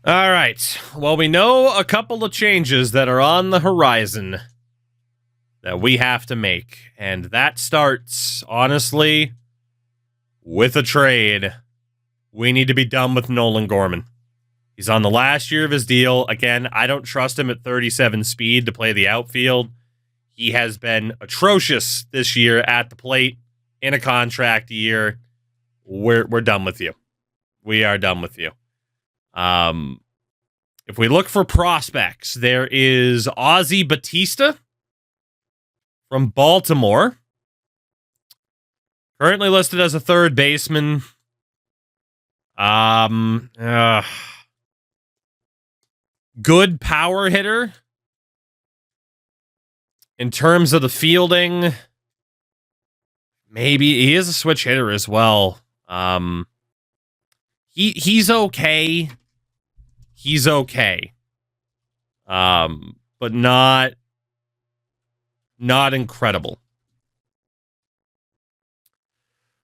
All right. Well, we know a couple of changes that are on the horizon that we have to make. And that starts, honestly, with a trade. We need to be done with Nolan Gorman. He's on the last year of his deal. Again, I don't trust him at 37 speed to play the outfield. He has been atrocious this year at the plate in a contract year. We're done with you. We are done with you. If we look for prospects, there is Ozzy Batista from Baltimore. Currently listed as a third baseman. Good power hitter. In terms of the fielding, maybe he is a switch hitter as well. He's okay. He's okay. But not incredible.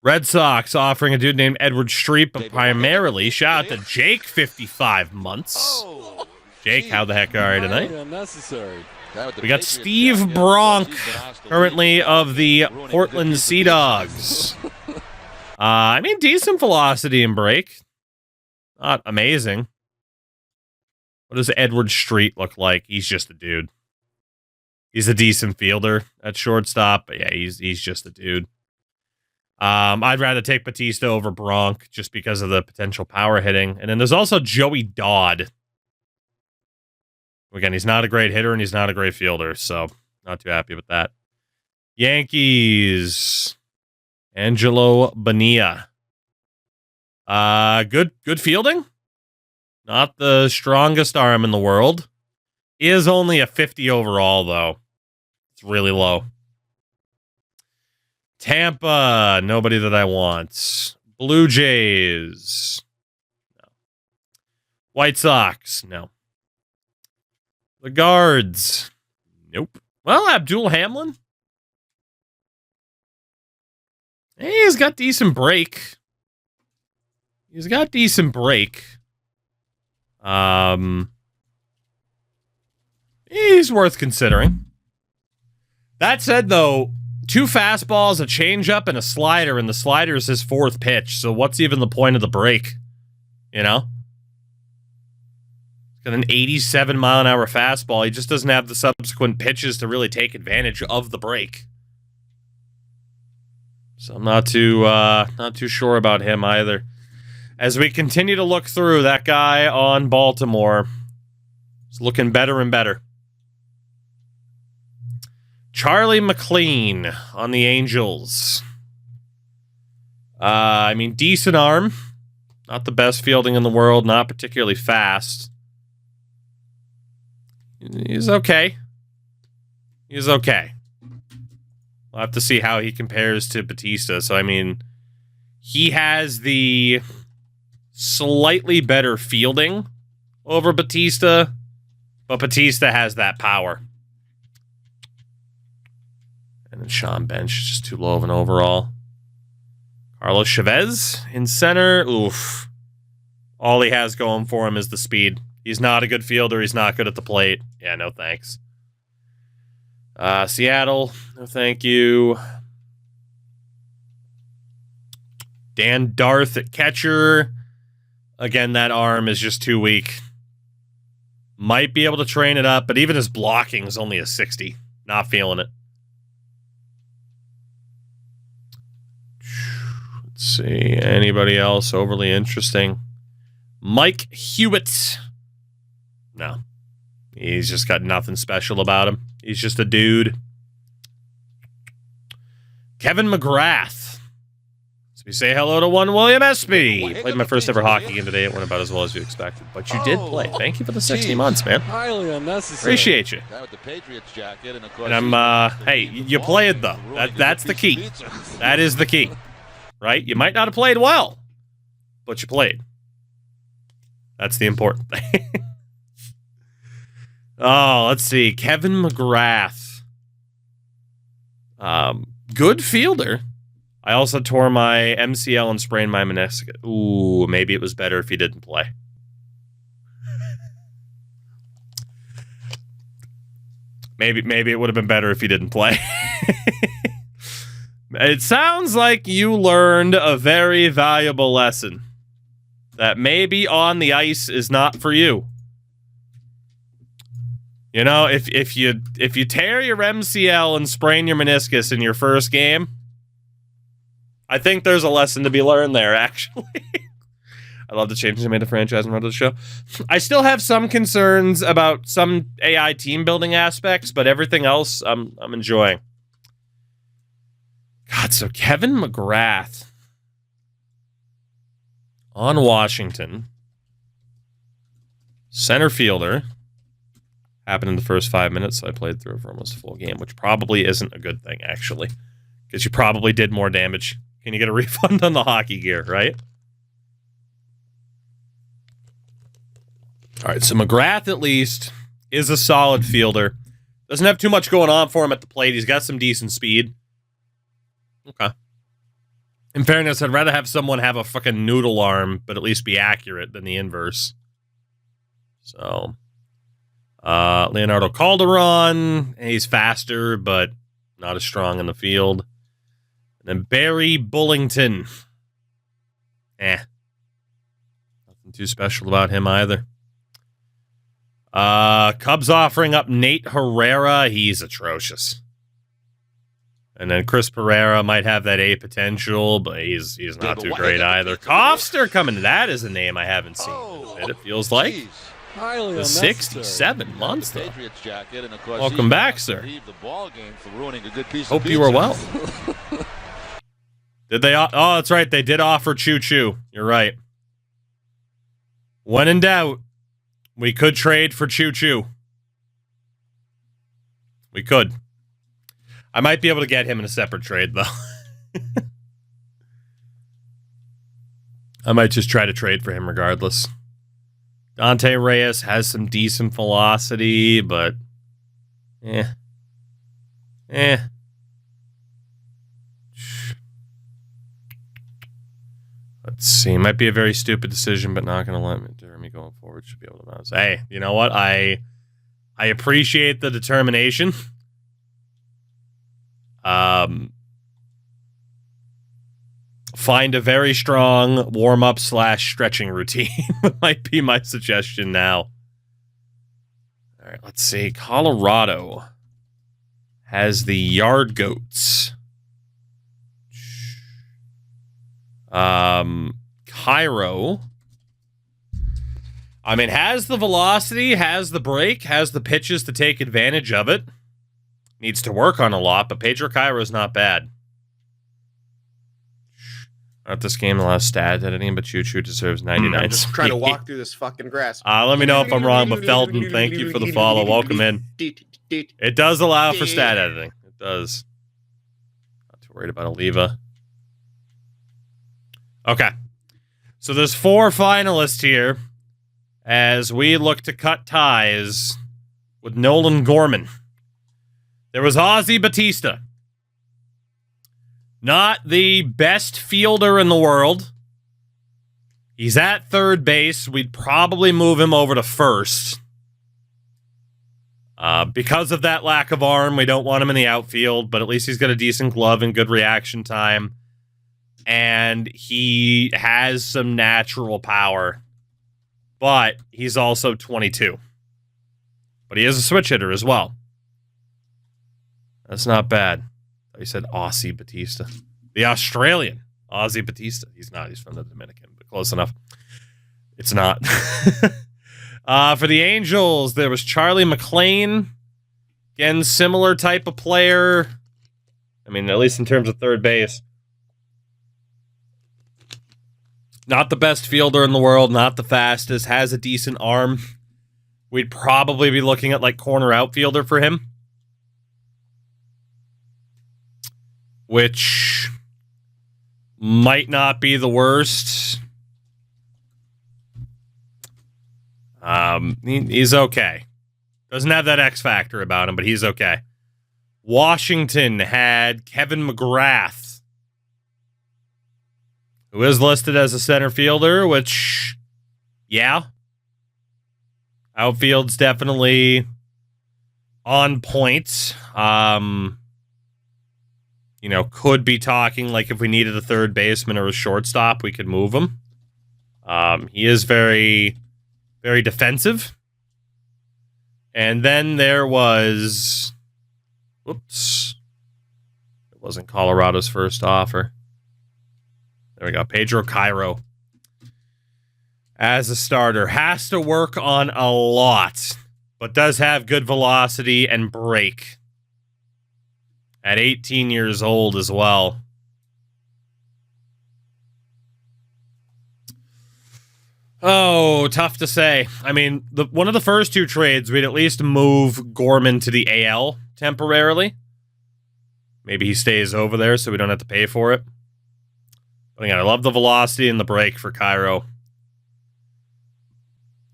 Red Sox offering a dude named Edward Streep, but primarily, shout out to Jake, 55 months. Jake, how the heck are you tonight? We got Steve Bronk, currently of the Portland Sea Dogs. I mean, decent velocity and break. Not amazing. What does Edward Street look like? He's just a dude. He's a decent fielder at shortstop, but yeah, he's just a dude. I'd rather take Batista over Bronk just because of the potential power hitting. And then there's also Joey Dodd. Again, he's not a great hitter and he's not a great fielder, so not too happy with that. Yankees. Angelo Bonilla. Good fielding. Not the strongest arm in the world. Is only a 50 overall, though. It's really low. Tampa, nobody that I want. Blue Jays. No. White Sox, no. The Guards. Nope. Well, Abdul Hamlin. Hey, he's got decent break. He's got decent break. He's worth considering. That said, though, 2 fastballs, a changeup, and a slider, and the slider is his 4th pitch. So what's even the point of the break? You know? Got an 87-mile-an-hour fastball. He just doesn't have the subsequent pitches to really take advantage of the break. So I'm not too sure about him either. As we continue to look through, that guy on Baltimore is looking better and better. Charlie McLean on the Angels. I mean, decent arm. Not the best fielding in the world. Not particularly fast. He's okay. He's okay. We'll have to see how he compares to Batista. So, I mean, he has the slightly better fielding over Batista, but Batista has that power. And then Sean Bench is just too low of an overall. Carlos Chavez in center. Oof. All he has going for him is the speed. He's not a good fielder. He's not good at the plate. Yeah, no thanks. Seattle, no thank you. Dan Darth at catcher. Again, that arm is just too weak. Might be able to train it up, but even his blocking is only a 60. Not feeling it. Let's see. Anybody else overly interesting? Mike Hewitt. No. He's just got nothing special about him. He's just a dude. Kevin McGrath. So we say hello to one William Espy. Played my first ever hockey game today. It went about as well as you expected. But you did play. Thank you for the 60 months, man. Highly unnecessary. Appreciate you. And I'm, hey, you played, though. That's the key. That is the key. Right? You might not have played well, but you played. That's the important thing. Oh, let's see. Kevin McGrath. Good fielder. I also tore my MCL and sprained my meniscus. Ooh, maybe it was better if he didn't play. Maybe it would have been better if he didn't play. It sounds like you learned a very valuable lesson. That maybe on the ice is not for you. You know, if you tear your MCL and sprain your meniscus in your first game, I think there's a lesson to be learned there, actually. I love the changes they made to franchise and run to the show. I still have some concerns about some AI team building aspects, but everything else I'm enjoying. God, so Kevin McGrath on Washington, center fielder. Happened in the first 5 minutes, so I played through for almost a full game, which probably isn't a good thing, actually, because you probably did more damage. Can you get a refund on the hockey gear, right? All right, so McGrath, at least, is a solid fielder. Doesn't have too much going on for him at the plate. He's got some decent speed. Okay. In fairness, I'd rather have someone have a fucking noodle arm, but at least be accurate than the inverse. So, Leonardo Calderon, he's faster, but not as strong in the field. And then Barry Bullington. Nothing too special about him either. Cubs offering up Nate Herrera. He's atrocious. And then Chris Pereira might have that A potential, but he's not too great either. Kofster coming to that is a name I haven't seen in a bit, it feels like. The 67 months, though. Welcome back, sir. Hope you were well. Did they? Oh, that's right. They did offer Choo Choo. You're right. When in doubt, we could trade for Choo Choo. We could. I might be able to get him in a separate trade, though. I might just try to trade for him regardless. Dante Reyes has some decent velocity, but Let's see. Might be a very stupid decision, but not going to let me going forward. Should be able to mouse. Hey, you know what? I appreciate the determination. Find a very strong warm-up / stretching routine might be my suggestion now. All right, let's see. Colorado has the Yard Goats. Cairo, I mean, has the velocity, has the break, has the pitches to take advantage of it. Needs to work on a lot, but Pedro Cairo's not bad. Not this game, the last stat editing, but Choo Choo deserves 99. I'm just trying to walk through this fucking grass. Let me know if I'm wrong, but Felton, thank you for the follow. Welcome in. It does allow for stat editing. It does. Not too worried about Oliva. Okay. So there's 4 finalists here as we look to cut ties with Nolan Gorman. There was Ozzy Batista. Not the best fielder in the world. He's at third base. We'd probably move him over to first. Because of that lack of arm, we don't want him in the outfield, but at least he's got a decent glove and good reaction time. And he has some natural power. But he's also 22. But he is a switch hitter as well. That's not bad. He said Aussie Batista. The Australian Aussie Batista. He's not. He's from the Dominican, but close enough. It's not. For the Angels, there was Charlie McLean. Again, similar type of player. I mean, at least in terms of third base. Not the best fielder in the world, not the fastest, has a decent arm. We'd probably be looking at like corner outfielder for him. Which might not be the worst. He's okay. Doesn't have that X factor about him, but he's okay. Washington had Kevin McGrath, who is listed as a center fielder, which, yeah. Outfield's definitely on point. You know, could be talking like if we needed a third baseman or a shortstop, we could move him. He is very, very defensive. And then there was... Whoops. It wasn't Colorado's first offer. There we go. Pedro Cairo. As a starter. Has to work on a lot. But does have good velocity and break. At 18 years old as well. Oh, tough to say. I mean, one of the first two trades, we'd at least move Gorman to the AL temporarily. Maybe he stays over there so we don't have to pay for it. But again, I love the velocity and the break for Cairo.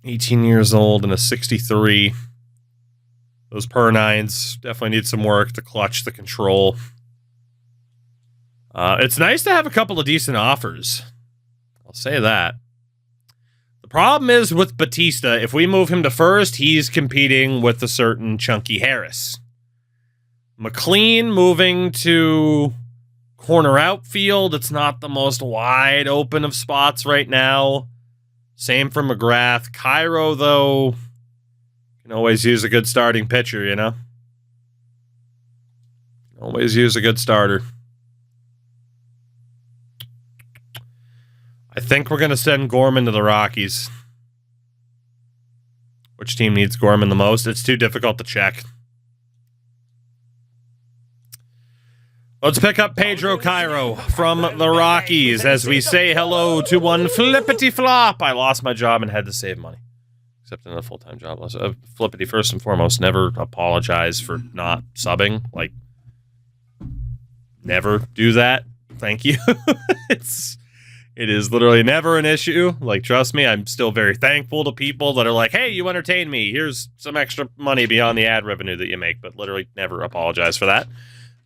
18 years old and a 63. Those per-9s definitely need some work to clutch the control. It's nice to have a couple of decent offers. I'll say that. The problem is with Batista, if we move him to first, he's competing with a certain Chunky Harris. McLean moving to corner outfield. It's not the most wide open of spots right now. Same for McGrath. Cairo, though... Can always use a good starting pitcher, you know? Always use a good starter. I think we're going to send Gorman to the Rockies. Which team needs Gorman the most? It's too difficult to check. Let's pick up Pedro Cairo from the Rockies as we say hello to one flippity flop. I lost my job and had to save money. Except in a full-time job. Flippity, first and foremost, never apologize for not subbing. Like, never do that. Thank you. It is literally never an issue. Like, trust me, I'm still very thankful to people that are like, hey, you entertain me. Here's some extra money beyond the ad revenue that you make. But literally never apologize for that.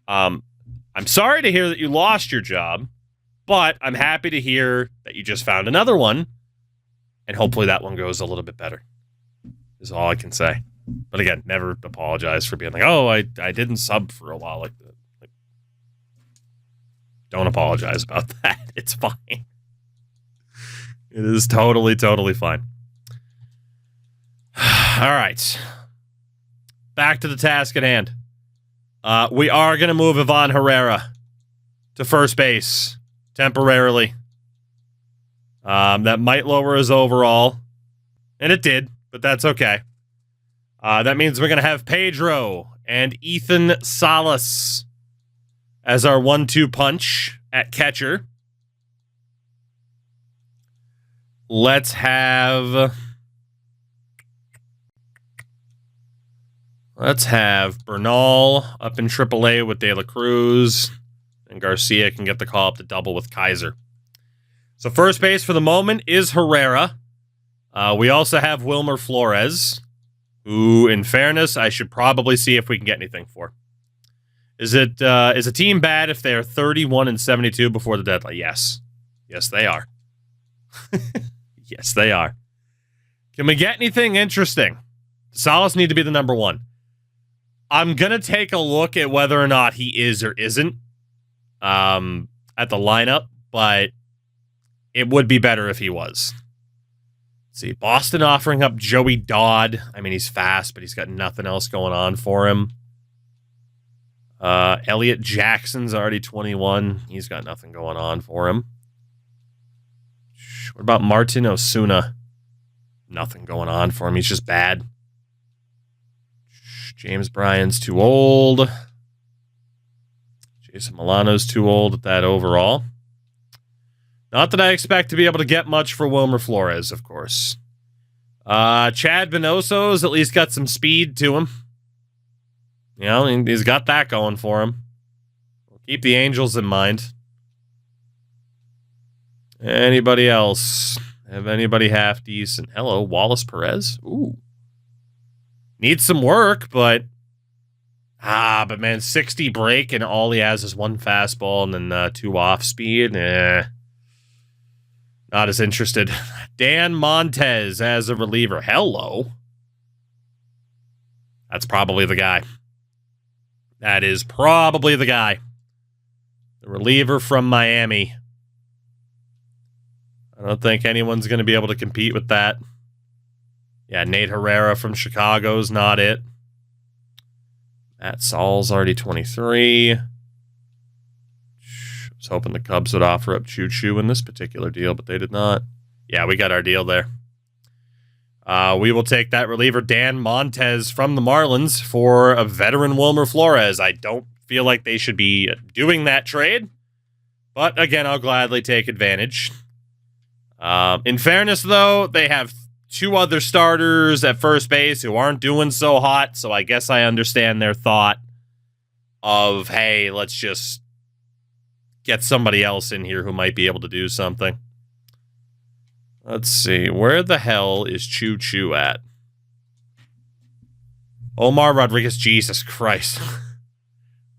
I'm sorry to hear that you lost your job. But I'm happy to hear that you just found another one. And hopefully that one goes a little bit better. Is all I can say. But again, never apologize for being like, oh, I didn't sub for a while like that. Like, don't apologize about that. It's fine. It is totally, totally fine. All right. Back to the task at hand. We are going to move Ivan Herrera to first base temporarily. That might lower his overall. And it did. But that's okay. That means we're going to have Pedro and Ethan Salas as our 1-2 punch at catcher. Let's have Bernal up in AAA with De La Cruz. And Garcia can get the call up to double with Kaiser. So first base for the moment is Herrera. We also have Wilmer Flores, who, in fairness, I should probably see if we can get anything for. Is a team bad if they are 31-72 before the deadline? Yes. Yes, they are. Yes, they are. Can we get anything interesting? Salas need to be the number one. I'm going to take a look at whether or not he is or isn't at the lineup, but it would be better if he was. Let's see, Boston offering up Joey Dodd. I mean, he's fast, but he's got nothing else going on for him. Elliot Jackson's already 21. He's got nothing going on for him. What about Martin Osuna? Nothing going on for him. He's just bad. James Bryan's too old. Jason Milano's too old at that overall. Not that I expect to be able to get much for Wilmer Flores, of course. Chad Venoso's at least got some speed to him. You know, he's got that going for him. We'll keep the Angels in mind. Anybody else? Have anybody half decent? Hello, Wallace Perez? Ooh. Needs some work, but... but man, 60 break and all he has is one fastball and then 2 off speed. Not as interested. Dan Montez as a reliever. Hello. That's probably the guy. That is probably the guy. The reliever from Miami. I don't think anyone's going to be able to compete with that. Yeah, Nate Herrera from Chicago's not it. Matt Saul's already 23. I was hoping the Cubs would offer up Choo-Choo in this particular deal, but they did not. Yeah, we got our deal there. We will take that reliever Dan Montez from the Marlins for a veteran Wilmer Flores. I don't feel like they should be doing that trade, but again, I'll gladly take advantage. In fairness, though, they have 2 other starters at first base who aren't doing so hot, so I guess I understand their thought of, hey, let's just get somebody else in here who might be able to do something. Let's see. Where the hell is Choo-Choo at? Omar Rodriguez. Jesus Christ.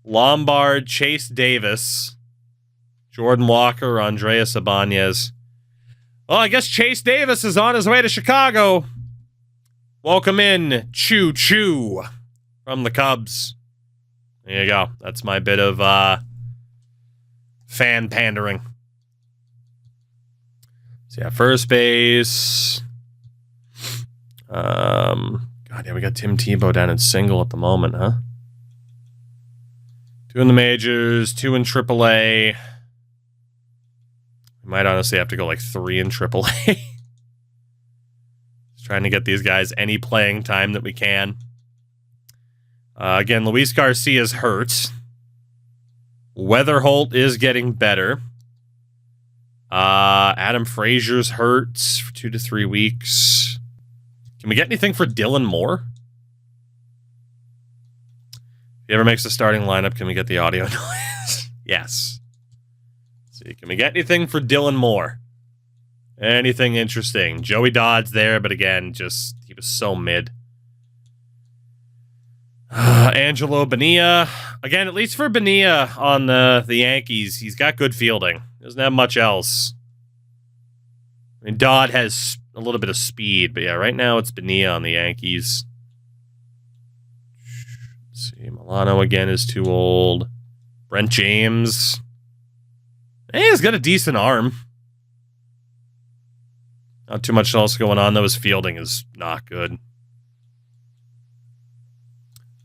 Lombard, Chase Davis, Jordan Walker, Andreas Ibanez. Well, I guess Chase Davis is on his way to Chicago. Welcome in, Choo-Choo from the Cubs. There you go. That's my bit of fan pandering. So yeah, first base. God, yeah, we got Tim Tebow down in single at the moment, huh? 2 in the majors, 2 in AAA. We might honestly have to go like 3 in AAA. Just trying to get these guys any playing time that we can. Again, Luis Garcia's hurt. Weatherholt is getting better. Adam Frazier's hurt for 2 to 3 weeks. Can we get anything for Dylan Moore? If he ever makes the starting lineup, can we get the audio noise? Yes. Let's see, can we get anything for Dylan Moore? Anything interesting? Joey Dodd's there, but again, just he was so mid. Angelo Bonilla. Again, at least for Bonilla on the Yankees, he's got good fielding. Doesn't have much else. I mean, Dodd has a little bit of speed, but yeah, right now it's Bonilla on the Yankees. Let's see, Milano again is too old. Brent James. Hey, he's got a decent arm. Not too much else going on, though. His fielding is not good.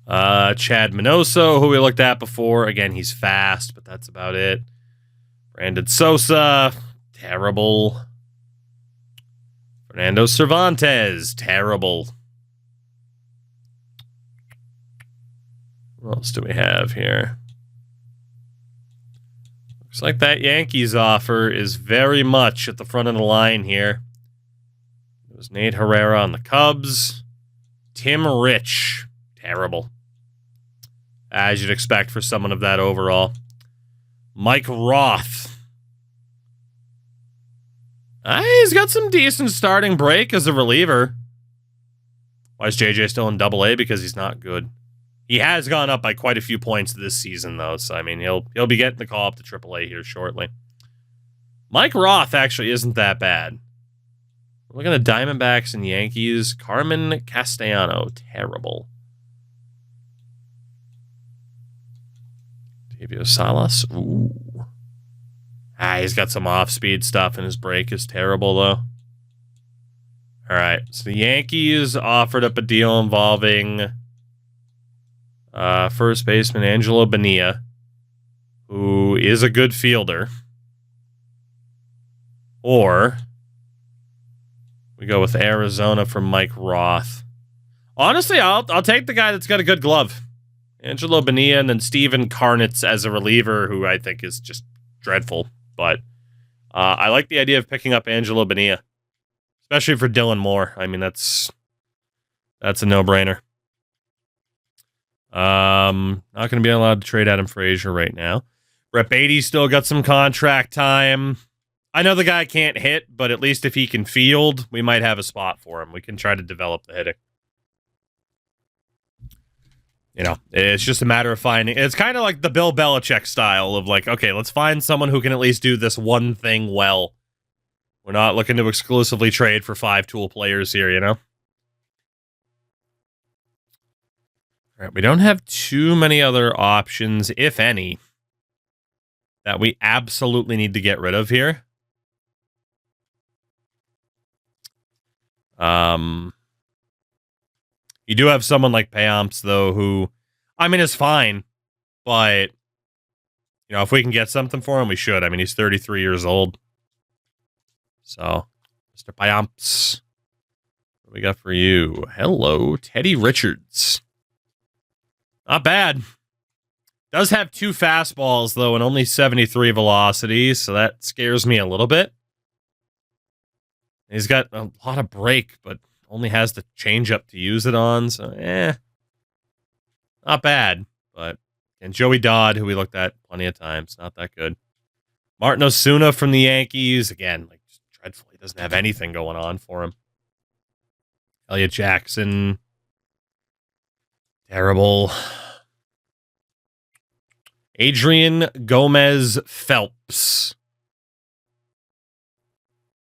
Chad Minoso, who we looked at before. Again, he's fast, but that's about it. Brandon Sosa, terrible. Fernando Cervantes, terrible. What else do we have here? Looks like that Yankees offer is very much at the front of the line here. It was Nate Herrera on the Cubs. Tim Rich, terrible. As you'd expect for someone of that overall. Mike Roth. He's got some decent starting break as a reliever. Why is JJ still in Double-A? Because he's not good. He has gone up by quite a few points this season, though. So, I mean, he'll be getting the call up to Triple-A here shortly. Mike Roth actually isn't that bad. Look at the Diamondbacks and Yankees. Carmen Castellano, terrible. Davio Salas, ooh. He's got some off-speed stuff, and his break is terrible, though. All right, so the Yankees offered up a deal involving first baseman Angelo Bonilla, who is a good fielder. Or we go with Arizona for Mike Roth. Honestly, I'll take the guy that's got a good glove. Angelo Bonilla, and then Steven Karnitz as a reliever, who I think is just dreadful. But I like the idea of picking up Angelo Bonilla, especially for Dylan Moore. I mean, that's a no-brainer. Not going to be allowed to trade Adam Frazier right now. Brett Beatty's still got some contract time. I know the guy can't hit, but at least if he can field, we might have a spot for him. We can try to develop the hitting. You know, it's just a matter of finding. It's kind of like the Bill Belichick style of like, okay, let's find someone who can at least do this one thing well. We're not looking to exclusively trade for 5 tool players here, you know? All right, we don't have too many other options, if any, that we absolutely need to get rid of here. You do have someone like Payamps, though, who, I mean, is fine, but, you know, if we can get something for him, we should. I mean, he's 33 years old. So, Mr. Payamps, what do we got for you? Hello, Teddy Richards. Not bad. Does have 2 fastballs, though, and only 73 velocity, so that scares me a little bit. He's got a lot of break, but only has the changeup to use it on, so not bad. But and Joey Dodd, who we looked at plenty of times, not that good. Martin Osuna from the Yankees, again, like just dreadful. He doesn't have anything going on for him. Elliot Jackson, terrible. Adrian Gomez Phelps.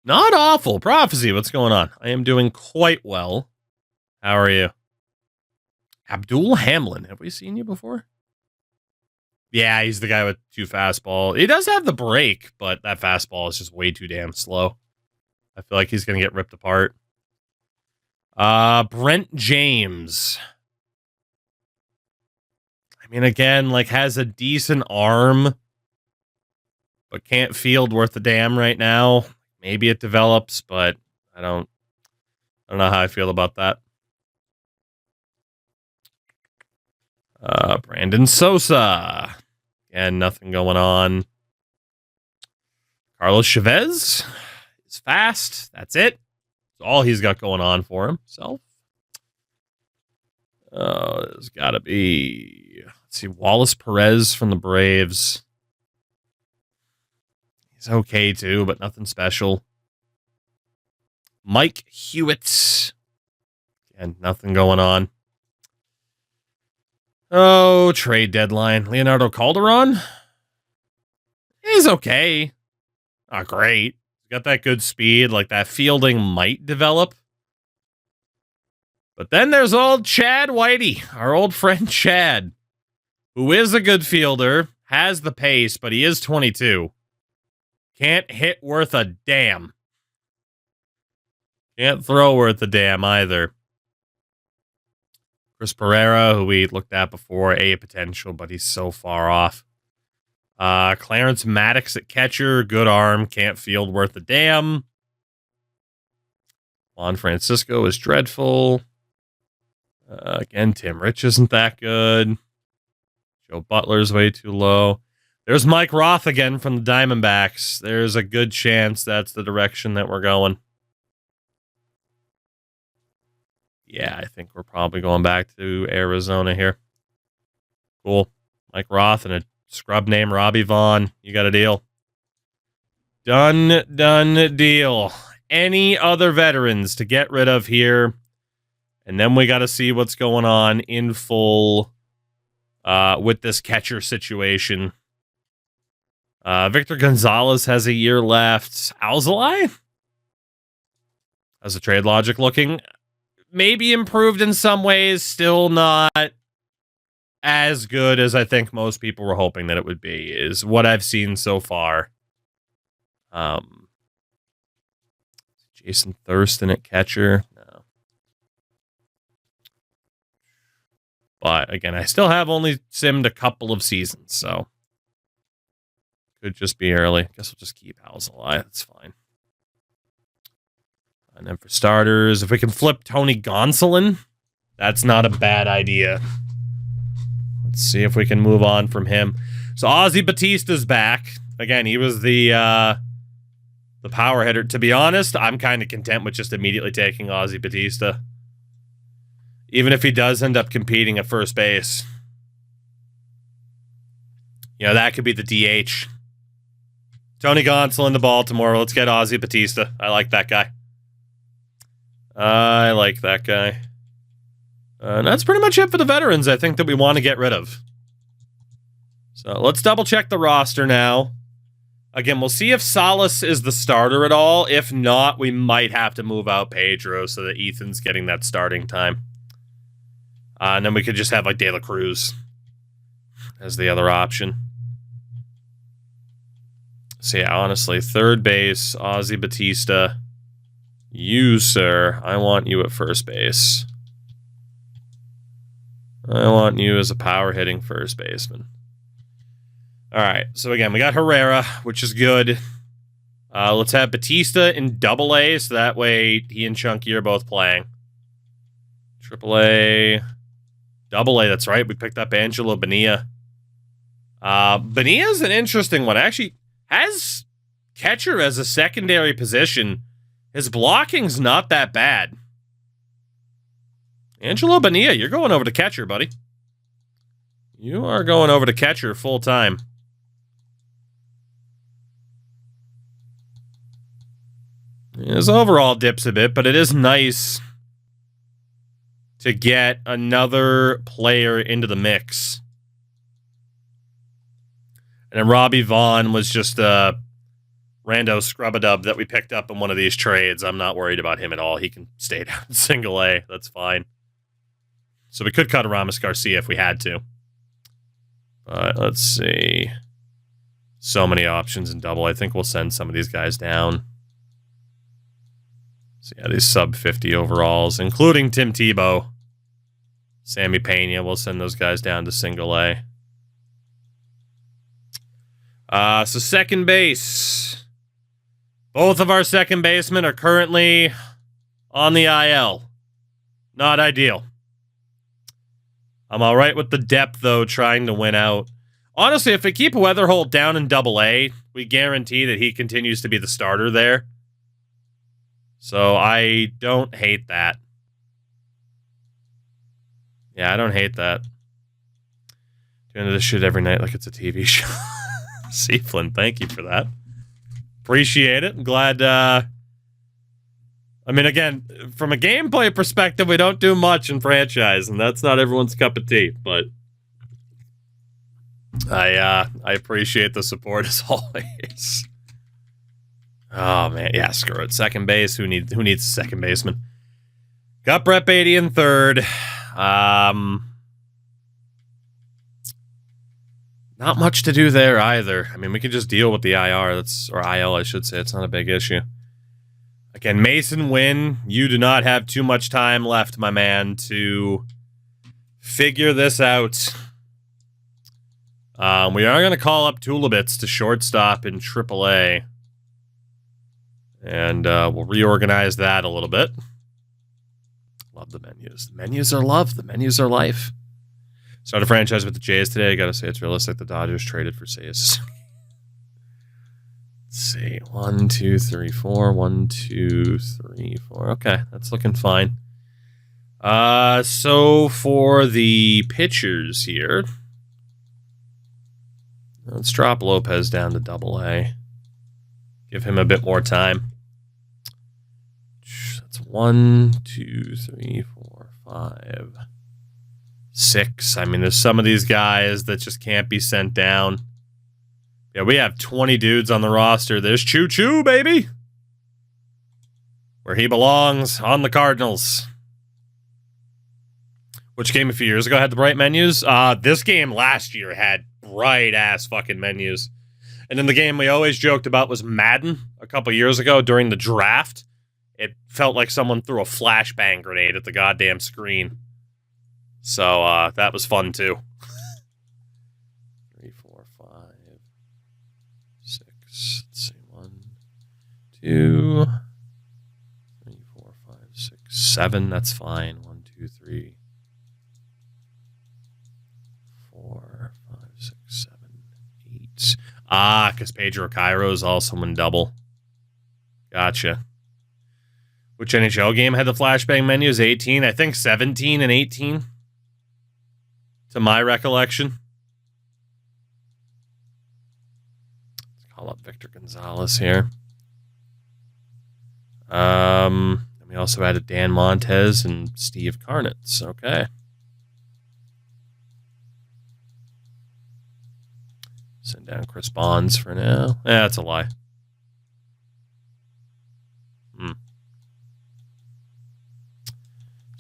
Not awful. Prophecy, what's going on? I am doing quite well. How are you? Abdul Hamlin. Have we seen you before? Yeah, he's the guy with 2 fastball. He does have the break, but that fastball is just way too damn slow. I feel like he's going to get ripped apart. Brent James. I mean, again, like has a decent arm, but can't field worth a damn right now. Maybe it develops, but I don't know how I feel about that. Brandon Sosa. Again, nothing going on. Carlos Chavez is fast. That's it. That's all he's got going on for himself. There's got to be... Let's see, Wallace Perez from the Braves. He's okay, too, but nothing special. Mike Hewitt. And nothing going on. Oh, trade deadline. Leonardo Calderon? He's okay. Not great. He's got that good speed. Like, that fielding might develop. But then there's old Chad Whitey, our old friend Chad, who is a good fielder, has the pace, but he is 22. Can't hit worth a damn. Can't throw worth a damn either. Chris Pereira, who we looked at before, a potential, but he's so far off. Clarence Maddox at catcher, good arm, can't field worth a damn. Juan Francisco is dreadful. Again, Tim Rich isn't that good. Joe Butler's way too low. There's Mike Roth again from the Diamondbacks. There's a good chance that's the direction that we're going. Yeah, I think we're probably going back to Arizona here. Cool. Mike Roth and a scrub named Robbie Vaughn. You got a deal. Done deal. Any other veterans to get rid of here? And then we got to see what's going on in full with this catcher situation. Victor Gonzalez has a year left. Alzolay? How's the trade logic looking? Maybe improved in some ways, still not as good as I think most people were hoping that it would be, is what I've seen so far. Jason Thurston at catcher. No. But again, I still have only simmed a couple of seasons, so could just be early. Guess we'll just keep Alzolay. That's fine. And then for starters, if we can flip Tony Gonsolin, that's not a bad idea. Let's see if we can move on from him. So Ozzy Batista's back. Again, he was the power hitter. To be honest, I'm kind of content with just immediately taking Ozzy Batista. Even if he does end up competing at first base. You know, that could be the DH. Tony Gonsolin to Baltimore. Let's get Ozzy Batista. I like that guy. And that's pretty much it for the veterans, I think, that we want to get rid of. So let's double check the roster now. Again, we'll see if Salas is the starter at all. If not, we might have to move out Pedro so that Ethan's getting that starting time. And then we could just have like De La Cruz as the other option. So yeah, honestly, third base, Ozzy Batista. You, sir, I want you at first base. I want you as a power-hitting first baseman. All right, so again, we got Herrera, which is good. Let's have Batista in Double-A, so that way he and Chunky are both playing. Triple-A, Double-A, that's right. We picked up Angelo Bonilla. Bonilla's an interesting one. Actually, has catcher as a secondary position. His blocking's not that bad. Angelo Bonilla, you're going over to catcher, buddy. You are going over to catcher full time. His overall dips a bit, but it is nice to get another player into the mix. And then Robbie Vaughn was just a rando scrub-a-dub that we picked up in one of these trades. I'm not worried about him at all. He can stay down in single A. That's fine. So we could cut Aramis Garcia if we had to. But let's see. So many options in double. I think we'll send some of these guys down. So yeah, these sub 50 overalls, including Tim Tebow. Sammy Pena, we'll send those guys down to single A. So second base. Both of our second basemen are currently on the IL. Not ideal. I'm all right with the depth, though, trying to win out. Honestly, if we keep Weatherholt down in Double-A, we guarantee that he continues to be the starter there. So I don't hate that. Yeah, I don't hate that. Doing this shit every night like it's a TV show. Seaflin, thank you for that. Appreciate it. I'm glad, I mean, again, from a gameplay perspective, we don't do much in franchise, and that's not everyone's cup of tea, but I appreciate the support as always. Oh, man. Yeah, screw it. Second base. Who needs a second baseman? Got Brett Beatty in third. Not much to do there either. I mean, we can just deal with the IR. Or IL, I should say. It's not a big issue. Again, Mason Wynn, you do not have too much time left, my man, to figure this out. We are going to call up Tulibits to shortstop in AAA. And we'll reorganize that a little bit. Love the menus. The menus are love. The menus are life. Started a franchise with the Jays today. I got to say, it's realistic. The Dodgers traded for Sayas. Let's see. 1, 2, 3, 4. 1, 2, 3, 4. Okay, that's looking fine. So for the pitchers here, let's drop Lopez down to Double-A. Give him a bit more time. That's 1, 2, 3, 4, 5, 6. I mean, there's some of these guys that just can't be sent down. Yeah, we have 20 dudes on the roster. There's Choo Choo, baby. Where he belongs, on the Cardinals. Which game a few years ago had the bright menus? This game last year had bright-ass fucking menus. And then the game we always joked about was Madden a couple years ago during the draft. It felt like someone threw a flashbang grenade at the goddamn screen. So that was fun too. 3, 4, 5, 6. Let's see. 1, 2, 3, 4, 5, 6, 7. That's fine. 1, 2, 3, 4, 5, 6, 7, 8. Because Pedro Cairo is also in double. Gotcha. Which NHL game had the flashbang menus? 18? I think 17 and 18. To my recollection. Let's call up Victor Gonzalez here. And we also added Dan Montez and Steve Karnitz. Okay. Send down Chris Bonds for now. That's a lie.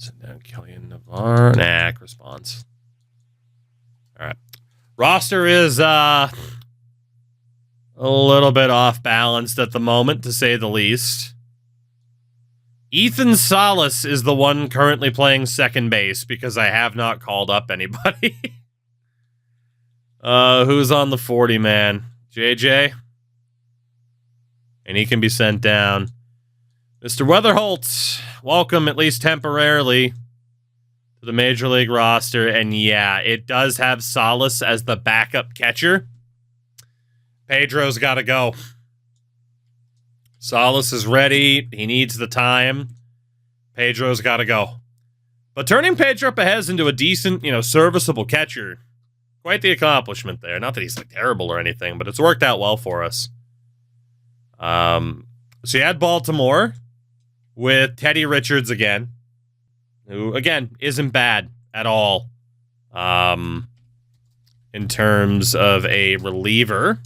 Send down Killian Navarre. Nah, response. All right. Roster is a little bit off balanced at the moment, to say the least. Ethan Salas is the one currently playing second base because I have not called up anybody. Who's on the 40 man? JJ? And he can be sent down. Mr. Weatherholt, welcome at least temporarily to the Major League roster. And yeah, it does have Salas as the backup catcher. Pedro's got to go. Salas is ready. He needs the time. Pedro's got to go. But turning Pedro Pejez into a decent, serviceable catcher, quite the accomplishment there. Not that he's like terrible or anything, but it's worked out well for us. So you had Baltimore with Teddy Richards again, who, again, isn't bad at all in terms of a reliever.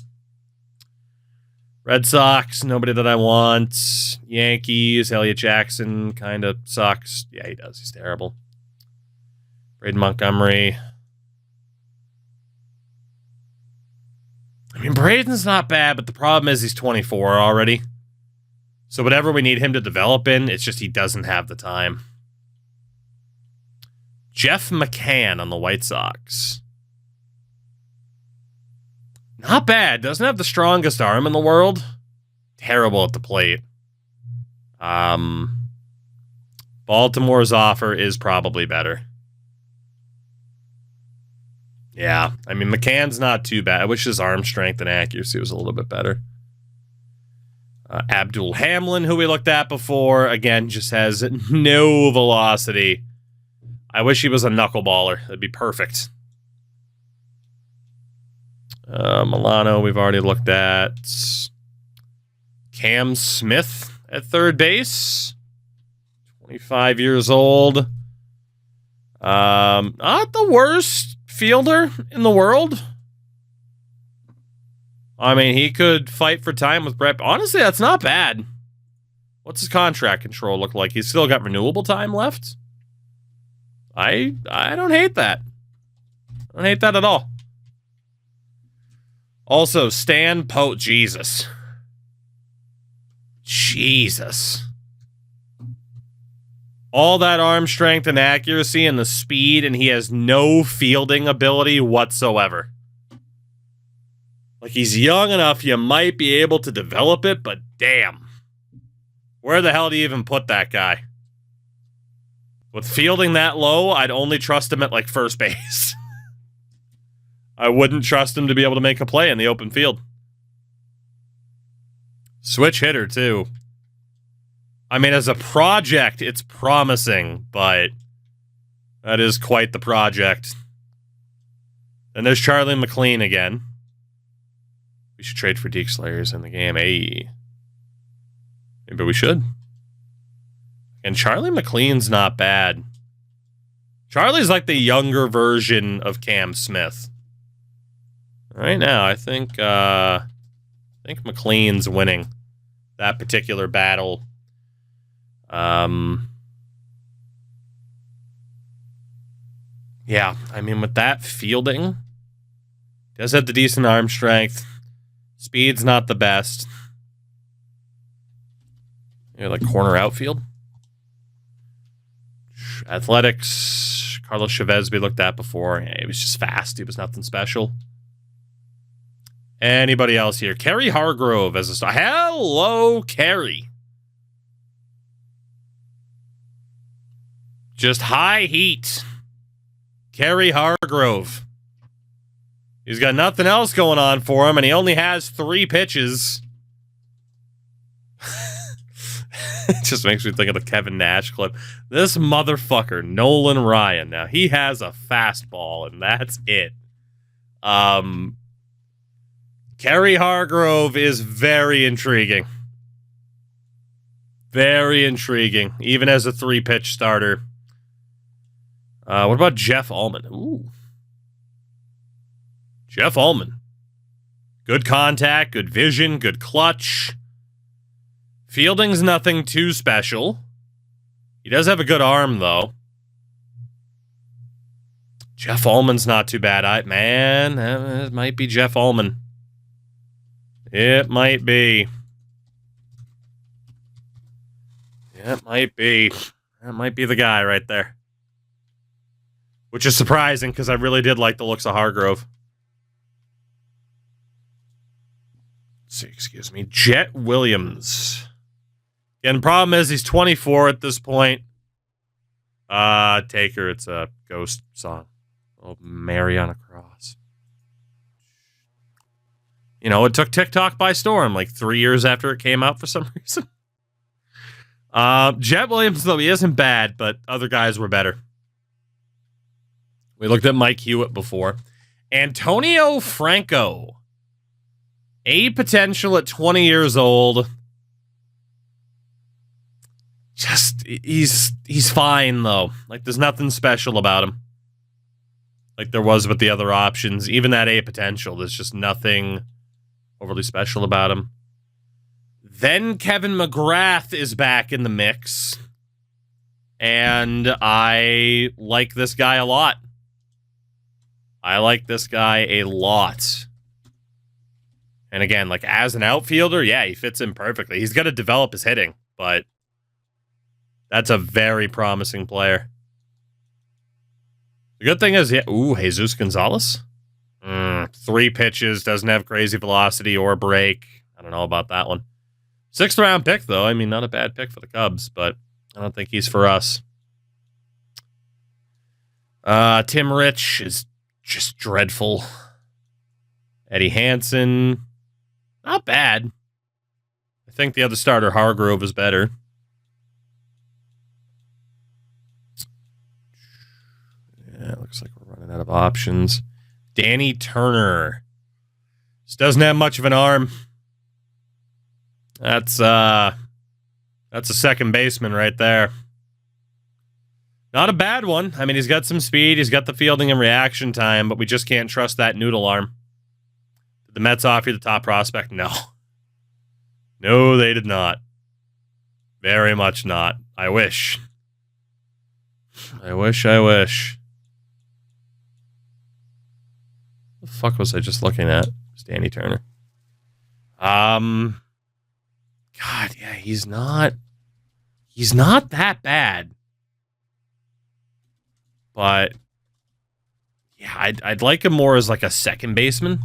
Red Sox, nobody that I want. Yankees, Elliott Jackson kind of sucks. Yeah, he does. He's terrible. Braden Montgomery. I mean, Braden's not bad, but the problem is he's 24 already. So whatever we need him to develop in, it's just he doesn't have the time. Jeff McCann on the White Sox. Not bad. Doesn't have the strongest arm in the world. Terrible at the plate. Baltimore's offer is probably better. Yeah, I mean, McCann's not too bad. I wish his arm strength and accuracy was a little bit better. Abdul Hamlin, who we looked at before, again, just has no velocity. I wish he was a knuckleballer. That'd be perfect. Milano, we've already looked at. Cam Smith at third base. 25 years old. Not the worst fielder in the world. I mean, he could fight for time with Brett. Honestly, that's not bad. What's his contract control look like? He's still got renewable time left? I don't hate that. I don't hate that at all. Also, Stan Poe. Jesus. All that arm strength and accuracy and the speed, and he has no fielding ability whatsoever. Like, he's young enough, you might be able to develop it, but damn. Where the hell do you even put that guy? With fielding that low, I'd only trust him at, like, first base. I wouldn't trust him to be able to make a play in the open field. Switch hitter, too. I mean, as a project, it's promising, but that is quite the project. And there's Charlie McLean again. We should trade for Deke Slayers in the game. Hey. Maybe we should. And Charlie McLean's not bad. Charlie's like the younger version of Cam Smith. Right now, I think McLean's winning that particular battle. Yeah, I mean, with that fielding, does have the decent arm strength. Speed's not the best. Like corner outfield. Athletics, Carlos Chavez we looked at before. Yeah, he was just fast. He was nothing special. Anybody else here? Kerry Hargrove as a star. Hello, Kerry. Just high heat. Kerry Hargrove. He's got nothing else going on for him, and he only has 3 pitches. It just makes me think of the Kevin Nash clip. This motherfucker, Nolan Ryan. Now, he has a fastball, and that's it. Kerry Hargrove is very intriguing. Very intriguing, even as a 3-pitch starter. What about Jeff Alman? Ooh. Jeff Alman. Good contact, good vision, good clutch. Fielding's nothing too special. He does have a good arm, though. Jeff Alman's not too bad. Man, it might be Jeff Alman. It might be. It might be. That might be the guy right there. Which is surprising because I really did like the looks of Hargrove. Let's see, excuse me. Jet Williams. Again, problem is he's 24 at this point. Taker, it's a ghost song. Oh, Mary on a Cross. You know, it took TikTok by storm like 3 years after it came out for some reason. Jet Williams, though, he isn't bad, but other guys were better. We looked at Mike Hewitt before. Antonio Franco. A potential at 20 years old. Just, he's fine, though. Like, there's nothing special about him. Like there was with the other options. Even that A potential, there's just nothing overly special about him. Then Kevin McGrath is back in the mix. And I like this guy a lot. I like this guy a lot. And again, like as an outfielder, yeah, he fits in perfectly. He's got to develop his hitting, but that's a very promising player. The good thing is, yeah, Jesus Gonzalez. 3 pitches, doesn't have crazy velocity or break. I don't know about that one. 6th round pick, though. I mean, not a bad pick for the Cubs, but I don't think he's for us. Tim Rich is just dreadful. Eddie Hansen, not bad. I think the other starter, Hargrove, is better. Yeah, it looks like we're running out of options. Danny Turner. Just doesn't have much of an arm. That's a second baseman right there. Not a bad one. I mean, he's got some speed. He's got the fielding and reaction time, but we just can't trust that noodle arm. Did the Mets offer you the top prospect? No. No, they did not. Very much not. I wish. I wish. What the fuck was I just looking at? It's Danny Turner. God, yeah, he's not that bad. But yeah, I'd like him more as like a second baseman.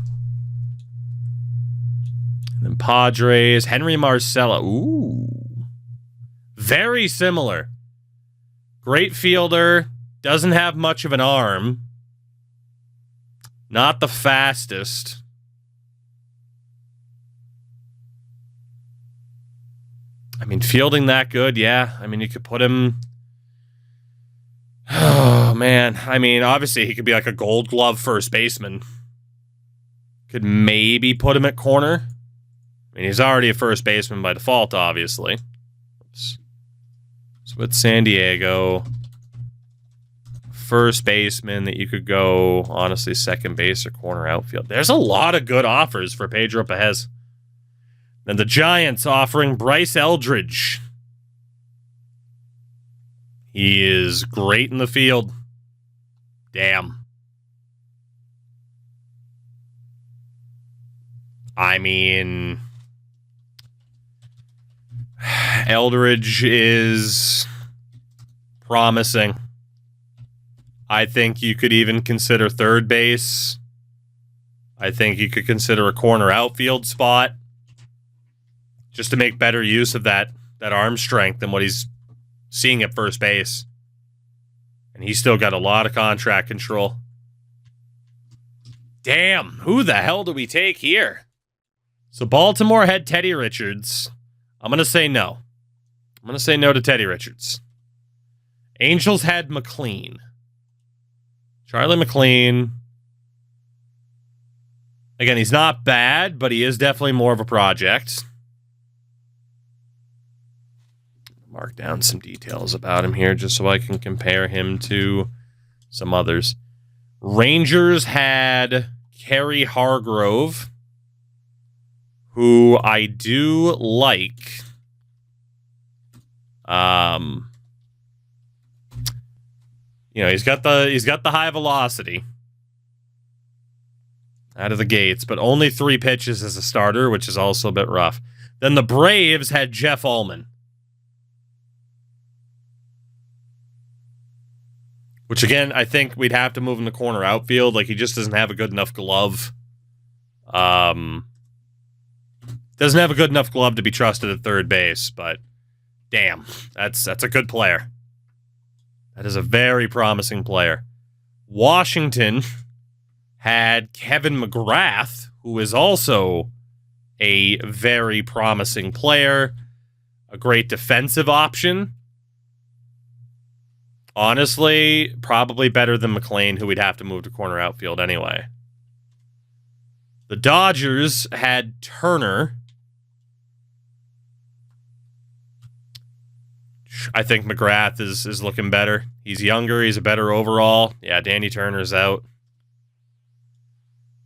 And then Padres, Henry Marcella. Ooh. Very similar. Great fielder, doesn't have much of an arm. Not the fastest. I mean, fielding that good, yeah. I mean, you could put him... Oh, man. I mean, obviously, he could be like a Gold Glove first baseman. Could maybe put him at corner. I mean, he's already a first baseman by default, obviously. Oops. So with San Diego... First baseman that you could go, honestly, second base or corner outfield. There's a lot of good offers for Pedro Pejez. And the Giants offering Bryce Eldridge. He is great in the field. Damn. I mean, Eldridge is promising. I think you could even consider third base. I think you could consider a corner outfield spot just to make better use of that arm strength than what he's seeing at first base. And he's still got a lot of contract control. Damn, who the hell do we take here? So Baltimore had Teddy Richards. I'm going to say no. I'm going to say no to Teddy Richards. Angels had McLean. Charlie McLean. Again, he's not bad, but he is definitely more of a project. Mark down some details about him here just so I can compare him to some others. Rangers had Kerry Hargrove, who I do like. You know, he's got the high velocity out of the gates, but only 3 pitches as a starter, which is also a bit rough. Then the Braves had Jeff Alman, which again, I think we'd have to move him to corner outfield. Like, he just doesn't have a good enough glove. Doesn't have a good enough glove to be trusted at third base, but damn, that's a good player. That is a very promising player. Washington had Kevin McGrath, who is also a very promising player, a great defensive option. Honestly, probably better than McLean, who we'd have to move to corner outfield anyway. The Dodgers had Turner. I think McGrath is looking better. He's younger. He's a better overall. Yeah, Danny Turner's out.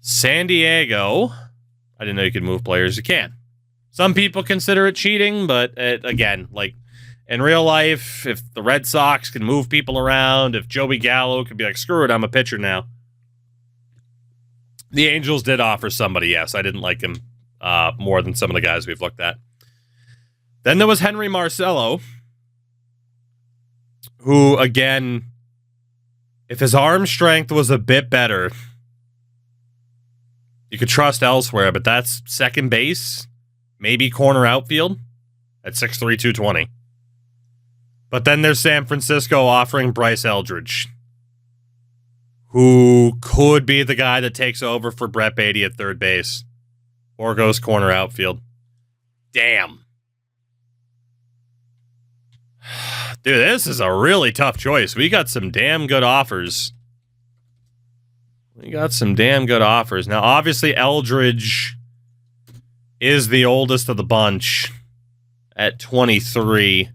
San Diego. I didn't know you could move players. You can. Some people consider it cheating, but again, like, in real life, if the Red Sox can move people around, if Joey Gallo could be like, screw it, I'm a pitcher now. The Angels did offer somebody, yes. I didn't like him more than some of the guys we've looked at. Then there was Henry Marcello, who, again, if his arm strength was a bit better, you could trust elsewhere, but that's second base, maybe corner outfield at 6'3", 220. But then there's San Francisco offering Bryce Eldridge, who could be the guy that takes over for Brett Beatty at third base or goes corner outfield. Damn. Dude, this is a really tough choice. We got some damn good offers. Now, obviously, Eldridge is the oldest of the bunch at 23.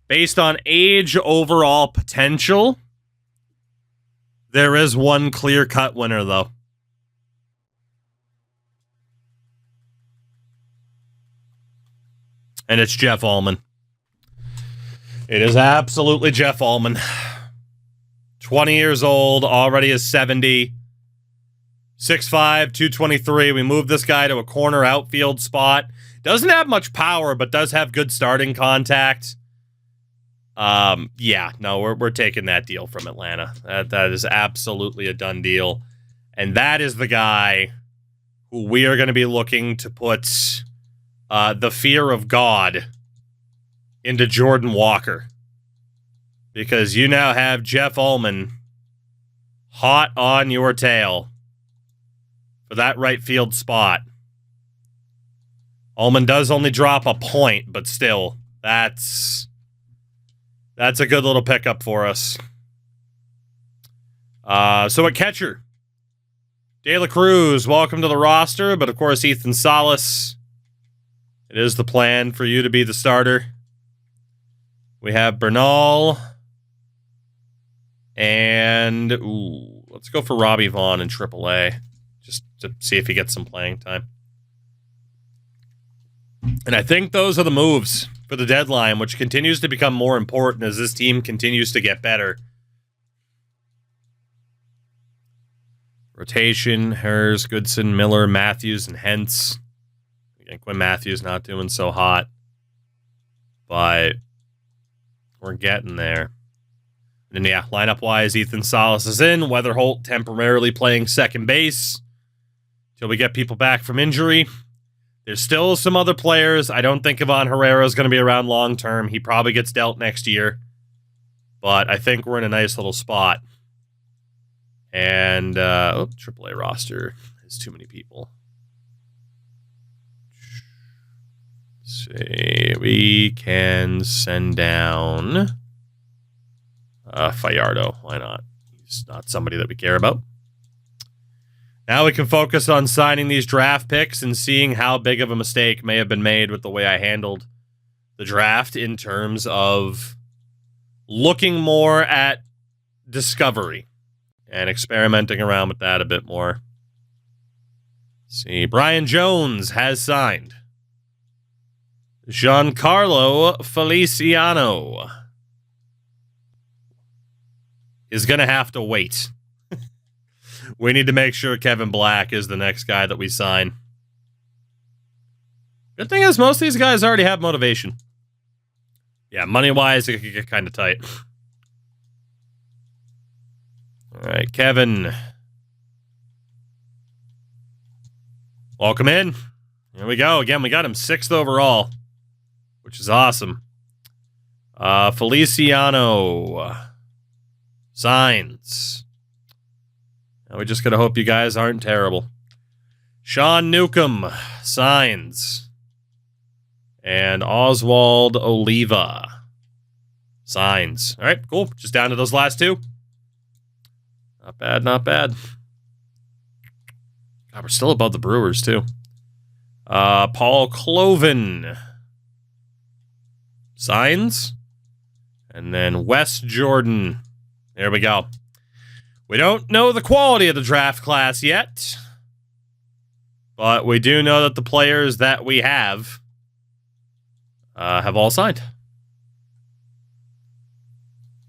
Based on age, overall potential, there is one clear-cut winner, though. And it's Jeff Alman. It is absolutely Jeff Alman. 20 years old, already is 70. 6'5", 223. We moved this guy to a corner outfield spot. Doesn't have much power, but does have good starting contact. Yeah, no, we're taking that deal from Atlanta. That is absolutely a done deal. And that is the guy who we are going to be looking to put the fear of God into Jordan Walker. Because you now have Jeff Alman hot on your tail for that right field spot. Alman does only drop a point, but still, that's a good little pickup for us. So at catcher, De La Cruz, welcome to the roster, but of course Ethan Salas. It is the plan for you to be the starter. We have Bernal. And, let's go for Robbie Vaughn in AAA, just to see if he gets some playing time. And I think those are the moves for the deadline, which continues to become more important as this team continues to get better. Rotation, Harris, Goodson, Miller, Matthews, and Hentz. Again, Quinn Matthews not doing so hot, but we're getting there. And yeah, lineup-wise, Ethan Salas is in. Weatherholt temporarily playing second base till we get people back from injury. There's still some other players. I don't think Ivan Herrera is going to be around long-term. He probably gets dealt next year. But I think we're in a nice little spot. And, AAA roster is too many people. Let's see, we can send down Fajardo. Why not? He's not somebody that we care about. Now we can focus on signing these draft picks and seeing how big of a mistake may have been made with the way I handled the draft in terms of looking more at discovery and experimenting around with that a bit more. Let's see, Brian Jones has signed. Giancarlo Feliciano. is going to have to wait. We need to make sure Kevin Black is the next guy that we sign. Good thing is most of these guys already have motivation. Yeah, money-wise, it could get kind of tight. All right, Kevin. Welcome in. Here we go. Again, we got him 6th overall, which is awesome. Feliciano. Signs. Now we just gotta hope you guys aren't terrible. Sean Newcomb. Signs. And Oswald Oliva. Signs. All right, cool. Just down to those last 2. Not bad, not bad. God, we're still above the Brewers, too. Paul Cloven. Signs. And then Wes Jordan. There we go. We don't know the quality of the draft class yet. But we do know that the players that we have all signed.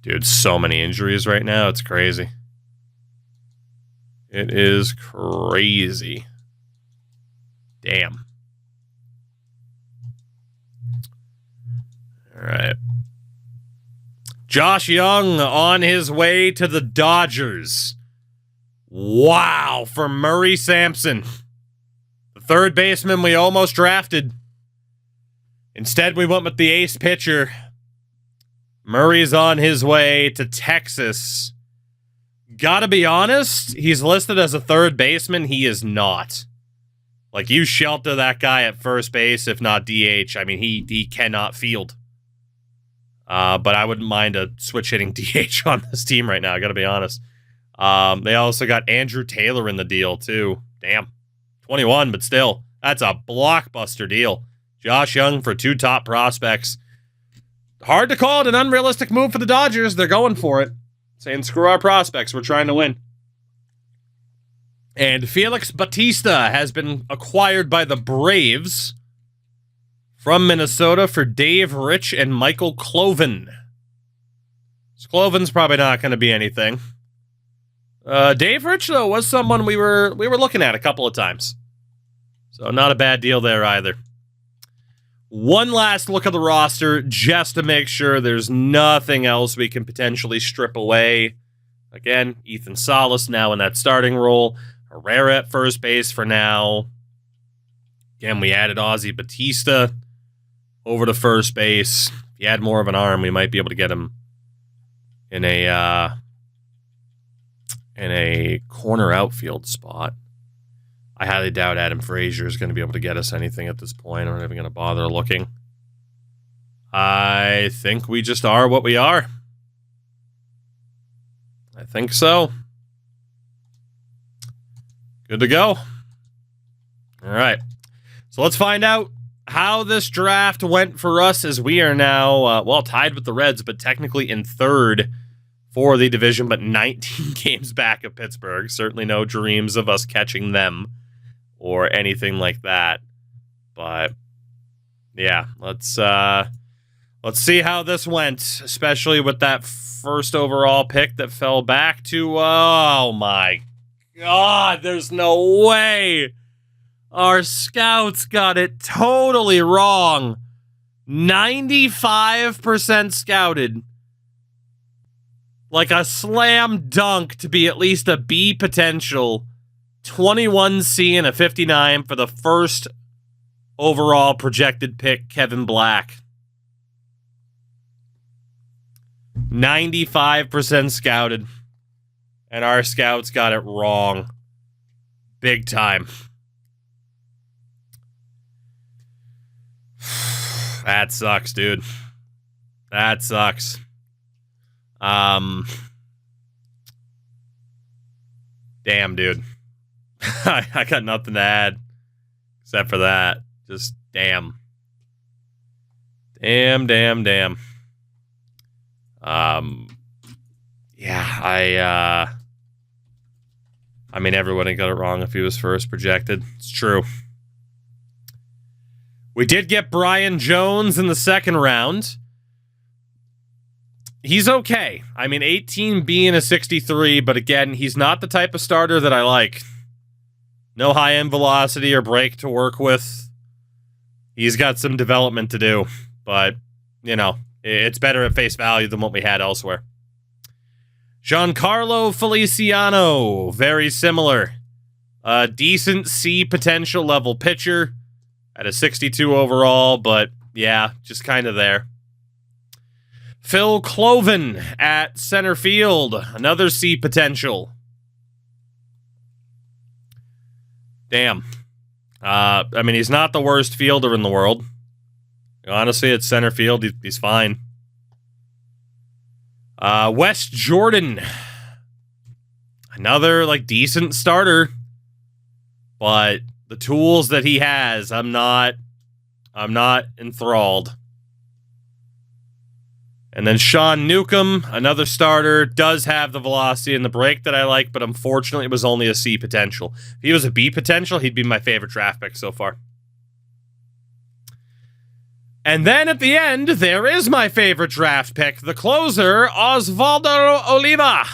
Dude, so many injuries right now. It's crazy. It is crazy. Damn. All right. Josh Young on his way to the Dodgers. Wow, for Murray Sampson. The third baseman we almost drafted. Instead, we went with the ace pitcher. Murray's on his way to Texas. Gotta be honest, he's listed as a third baseman. He is not. Like, you shelter that guy at first base, if not DH. I mean, he cannot field. But I wouldn't mind a switch hitting DH on this team right now, I gotta be honest. They also got Andrew Taylor in the deal, too. Damn. 21, but still. That's a blockbuster deal. Josh Young for 2 top prospects. Hard to call it an unrealistic move for the Dodgers. They're going for it. Saying, screw our prospects, we're trying to win. And Felix Bautista has been acquired by the Braves from Minnesota for Dave Rich and Michael Cloven. So Cloven's probably not going to be anything. Dave Rich, though, was someone we were looking at a couple of times. So not a bad deal there either. One last look at the roster just to make sure there's nothing else we can potentially strip away. Again, Ethan Salas now in that starting role. Herrera at first base for now. Again, we added Ozzie Bautista over to first base. If he had more of an arm, we might be able to get him in a corner outfield spot. I highly doubt Adam Frazier is going to be able to get us anything at this point. I'm not even going to bother looking. I think we just are what we are. I think so. Good to go. All right. So let's find out how this draft went for us, as we are now, tied with the Reds, but technically in third for the division, but 19 games back of Pittsburgh. Certainly no dreams of us catching them or anything like that. But yeah, let's see how this went, especially with that first overall pick that fell back to, oh my God, there's no way. Our scouts got it totally wrong. 95% scouted. Like a slam dunk to be at least a B potential. 21C and a 59 for the first overall projected pick, Kevin Black. 95% scouted. And our scouts got it wrong. Big time. That sucks, dude. That sucks. Damn, dude. I got nothing to add except for that. Just damn. Damn. Yeah, I mean, everybody got it wrong if he was first projected. It's true. We did get Brian Jones in the second round. he's okay. I mean, 18 being a 63, but again, he's not the type of starter that I like. No high-end velocity or break to work with. He's got some development to do, but, you know, it's better at face value than what we had elsewhere. Giancarlo Feliciano, very similar. A decent C potential level pitcher at a 62 overall, but yeah, just kind of there. Phil Cloven at center field, another C potential. Damn. I mean, he's not the worst fielder in the world. Honestly, at center field, he's fine. Wes Jordan. Another, like, decent starter. But the tools that he has, I'm not enthralled. And then Sean Newcomb, another starter, does have the velocity and the break that I like, but unfortunately it was only a C potential. If he was a B potential, he'd be my favorite draft pick so far. And then at the end, there is my favorite draft pick, the closer, Osvaldo Oliva.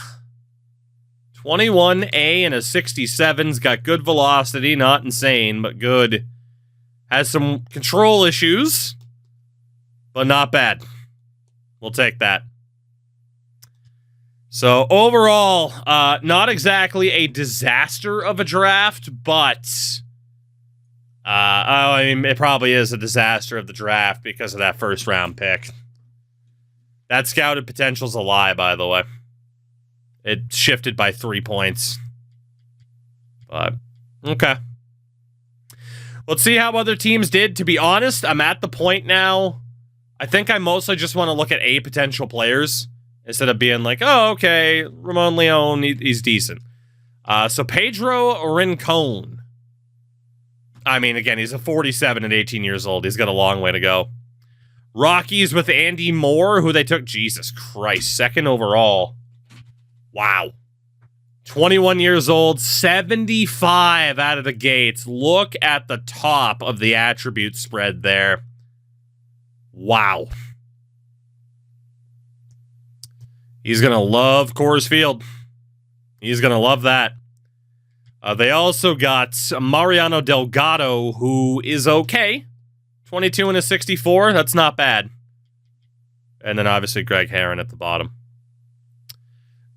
21A and a 67's got good velocity, not insane, but good. Has some control issues, but not bad. We'll take that. So overall, not exactly a disaster of a draft, but I mean, it probably is a disaster of the draft because of that first round pick. That scouted potential's a lie, by the way. It shifted by 3 points. But, okay. Let's see how other teams did. To be honest, I'm at the point now, I think I mostly just want to look at A potential players instead of being like, oh, okay, Ramon Leon, he's decent. So Pedro Rincon. I mean, again, he's a 47 at 18 years old. He's got a long way to go. Rockies with Andy Moore, who they took, Jesus Christ, second overall. Wow. 21 years old, 75 out of the gates. Look at the top of the attribute spread there. Wow. He's going to love Coors Field. He's going to love that. They also got Mariano Delgado, who is okay. 22 and a 64. That's not bad. And then obviously Greg Herron at the bottom.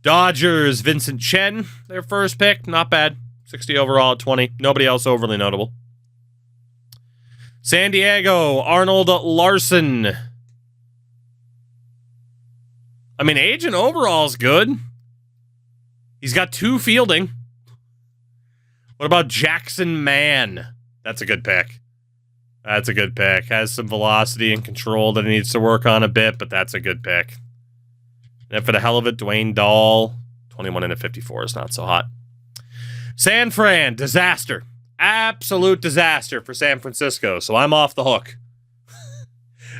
Dodgers, Vincent Chen, their first pick. Not bad. 60 overall at 20. Nobody else overly notable. San Diego, Arnold Larson. I mean, age and overall is good. He's got 2 fielding. What about Jackson Mann? That's a good pick. That's a good pick. Has some velocity and control that he needs to work on a bit, but that's a good pick. And for the hell of it, Dwayne Dahl, 21 and a 54 is not so hot. San Fran, disaster. Absolute disaster for San Francisco, so I'm off the hook.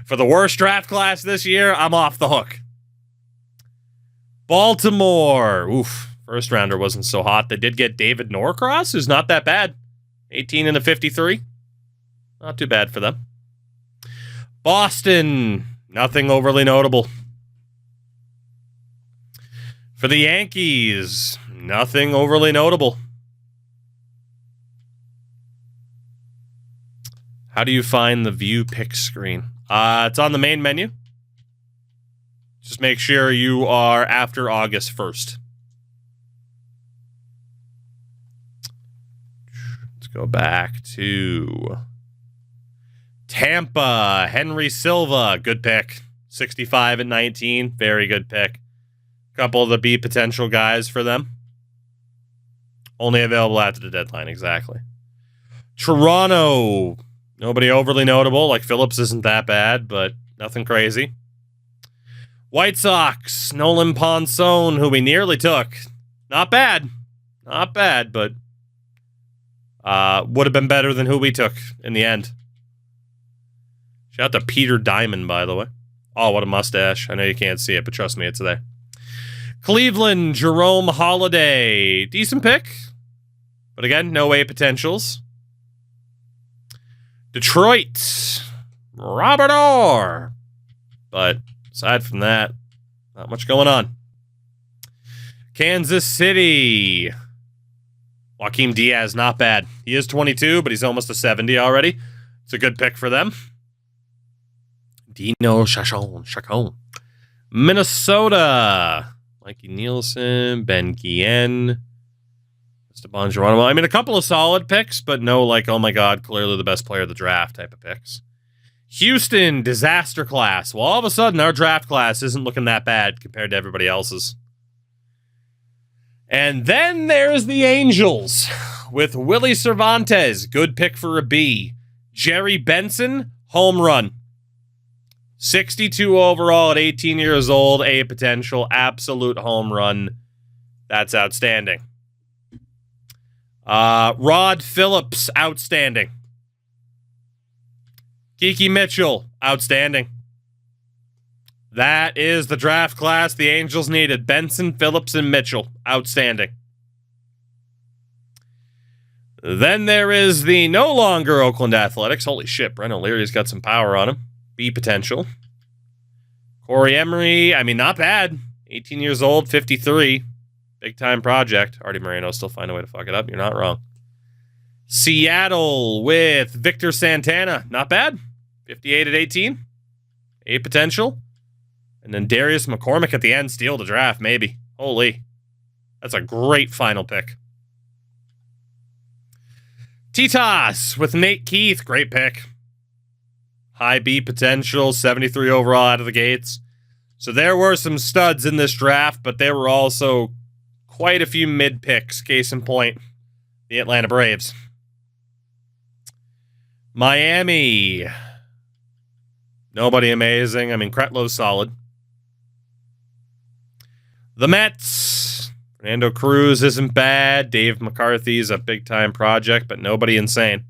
For the worst draft class this year, I'm off the hook. Baltimore, oof, first rounder wasn't so hot. They did get David Norcross, who's not that bad. 18 and a 53. Not too bad for them. Boston, nothing overly notable. For the Yankees, nothing overly notable. How do you find the view pick screen? It's on the main menu. Just make sure you are after August 1st. Let's go back to Tampa. Henry Silva, good pick. 65 at 19, very good pick. Couple of the B potential guys for them. Only available after the deadline, exactly. Toronto, nobody overly notable. Like Phillips isn't that bad, but nothing crazy. White Sox, Nolan Ponson, who we nearly took. Not bad. Not bad, but would have been better than who we took in the end. Shout out to Peter Diamond, by the way. Oh, what a mustache. I know you can't see it, but trust me, it's there. Cleveland, Jerome Holiday. Decent pick. But again, no A potentials. Detroit, Robert Orr. But aside from that, Not much going on. Kansas City. Joaquin Diaz, not bad. He is 22, but he's almost a 70 already. It's a good pick for them. Dino Chacon. Minnesota. Mikey Nielsen, Ben Guillen, Esteban Geronimo. I mean, a couple of solid picks, but no, like, oh my God, clearly the best player of the draft type of picks. Houston, disaster class. Well, all of a sudden, our draft class isn't looking that bad compared to everybody else's. And then there's the Angels with Willie Cervantes, good pick for a B. Jerry Benson, home run. 62 overall at 18 years old, A potential, absolute home run. That's outstanding. Rod Phillips, outstanding. Kiki Mitchell, outstanding. That is the draft class the Angels needed. Benson, Phillips, and Mitchell. Outstanding. Then there is the no longer Oakland Athletics. Holy shit, Brent O'Leary's got some power on him. B potential. Corey Emery, I mean, not bad. 18 years old, 53. Big time project. Artie Moreno still find a way to fuck it up. You're not wrong. Seattle with Victor Santana. Not bad. 58 at 18. A potential. And then Darius McCormick at the end, steal the draft, maybe. Holy. That's a great final pick. Titas with Nate Keith, great pick. High B potential, 73 overall out of the gates. So there were some studs in this draft, but there were also quite a few mid picks. Case in point, the Atlanta Braves. Miami. Nobody amazing. I mean, Kretlow's solid. The Mets. Fernando Cruz isn't bad. Dave McCarthy's a big-time project, but nobody insane.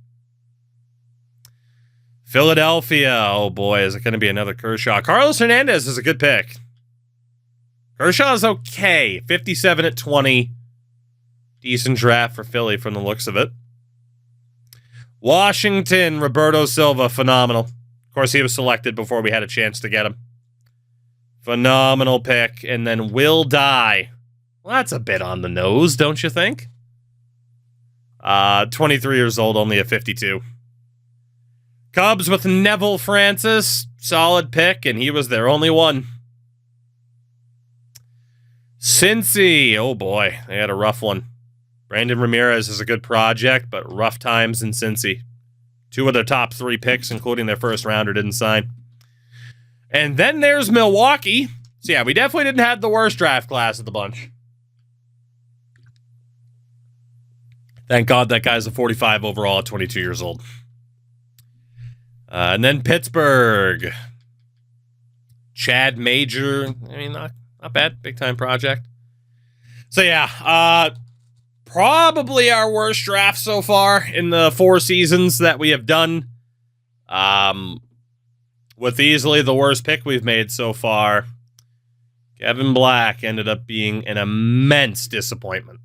Philadelphia. Oh, boy, is it going to be another Kershaw? Carlos Hernandez is a good pick. Kershaw is okay. 57 at 20. Decent draft for Philly from the looks of it. Washington. Roberto Silva. Phenomenal. Of course, he was selected before we had a chance to get him. Phenomenal pick. And then Will Die. Well, that's a bit on the nose, don't you think? 23 years old, only a 52. Cubs with Neville Francis. Solid pick, and he was their only one. Cincy. Oh, boy. They had a rough one. Brandon Ramirez is a good project, but rough times in Cincy. Two of their top three picks, including their first rounder, didn't sign. And then there's Milwaukee. So, yeah, we definitely didn't have the worst draft class of the bunch. Thank God that guy's a 45 overall at 22 years old. And then Pittsburgh. Chad Major. I mean, not bad. Big-time project. So, yeah, probably our worst draft so far in the 4 seasons that we have done. With easily the worst pick we've made so far. Kevin Black ended up being an immense disappointment.